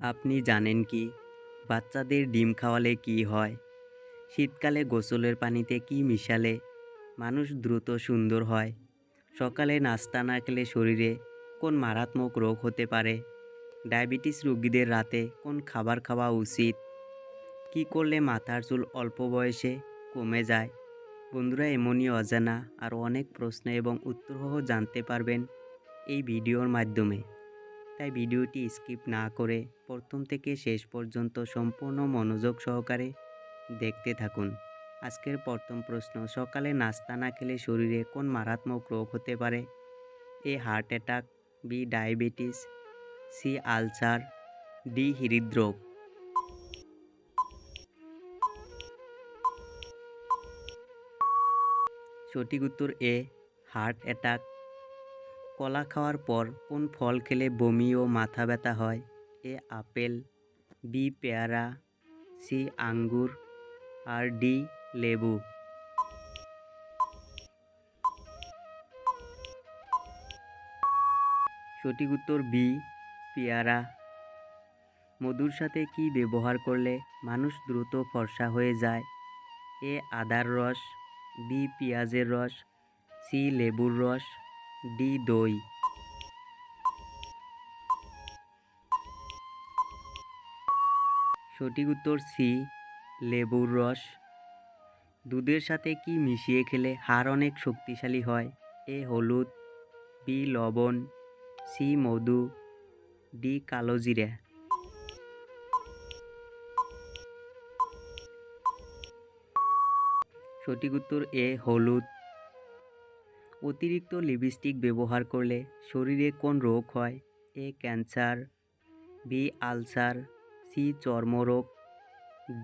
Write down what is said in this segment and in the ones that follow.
আপনি জানেন কি বাচ্চাদের ডিম খাওয়ালে কি হয়? শীতকালে গোসলের পানিতে কি মিশালে মানুষ দ্রুত সুন্দর হয়? সকালে নাস্তা না খেলে শরীরে কোন মারাত্মক রোগ হতে পারে? ডায়াবেটিস রোগীদের রাতে কোন খাবার খাওয়া উচিত? কি করলে মাথার চুল অল্প বয়সে কমে যায়? বন্ধুরা, এমনই অজানা আরও অনেক প্রশ্ন এবং উত্তরসহ জানতে পারবেন এই ভিডিওর মাধ্যমে। তাই ভিডিওটি স্কিপ না করে প্রথম থেকে শেষ পর্যন্ত সম্পূর্ণ মনোযোগ সহকারে দেখতে থাকুন। আজকের প্রথম প্রশ্ন, সকালে নাস্তা না খেলে শরীরে কোন মারাত্মক রোগ হতে পারে? A heart attack, B diabetes, C ulcer, D হৃদরোগ। সঠিক উত্তর এ হার্ট অ্যাটাক। কলা খাওয়ার পর কোন ফল খেলে বমি ও মাথা ব্যথা হয়? এ আপেল, বি পেয়ারা, সি আঙ্গুর, আর ডি লেবু। সঠিক উত্তর বি পেয়ারা। মধুর সাথে কি ব্যবহার করলে মানুষ দ্রুত ফর্সা হয়ে যায়? এ আদার রস, বি পেঁয়াজের রস, সি লেবুর রস, ডি দই। সঠিক উত্তর সি লেবুর রস। দুধের সাথে কি মিশিয়ে খেলে হাড় অনেক শক্তিশালী হয়? এ হলুদ, বি লবণ, সি মধু, ডি কালোজিরা। সঠিক উত্তর এ হলুদ। অতিরিক্ত লিপস্টিক ব্যবহার করলে শরীরে কোন রোগ হয়? A cancer, B ulcer, C চর্মরোগ,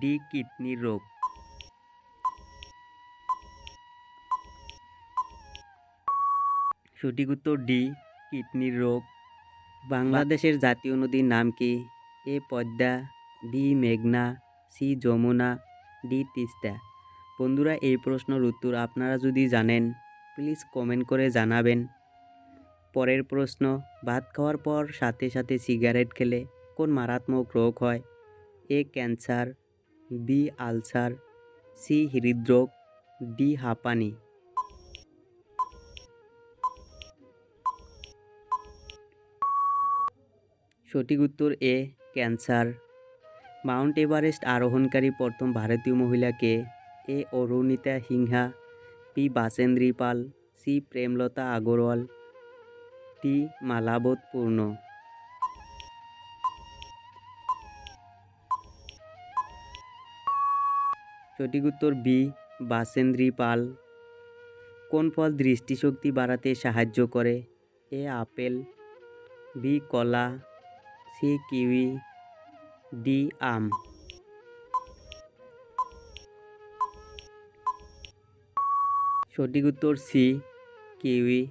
ডি কিডনির রোগ। সঠিক উত্তর ডি কিডনির রোগ। বাংলাদেশের জাতীয় নদীর নাম কি? এ পদ্মা, বি মেঘনা, সি যমুনা, ডি তিস্তা। বন্ধুরা, এই প্রশ্নের উত্তর আপনারা যদি জানেন প্লিজ কমেন্ট করে জানাবেন। পরের প্রশ্ন, ভাত খাওয়ার পর সাথে সাথে সিগারেট খেলে কোন মারাত্মক রোগ হয়? A cancer, B ulcer, C হৃদরোগ, ডি হাঁপানি। সঠিক উত্তর এ ক্যান্সার। মাউন্ট এভারেস্ট আরোহণকারী প্রথম ভারতীয় মহিলা কে? A Arunita Sinha, B Bachendri Pal, C Premlata Agarwal, D Malavath Purna. সঠিক উত্তর বি বাচেন্দ্রী পাল। কোন ফল দৃষ্টিশক্তি বাড়াতে সাহায্য করে? এ আপেল, বি কলা, সি কিউই, ডি আম। সঠিক উত্তর সি কিউই।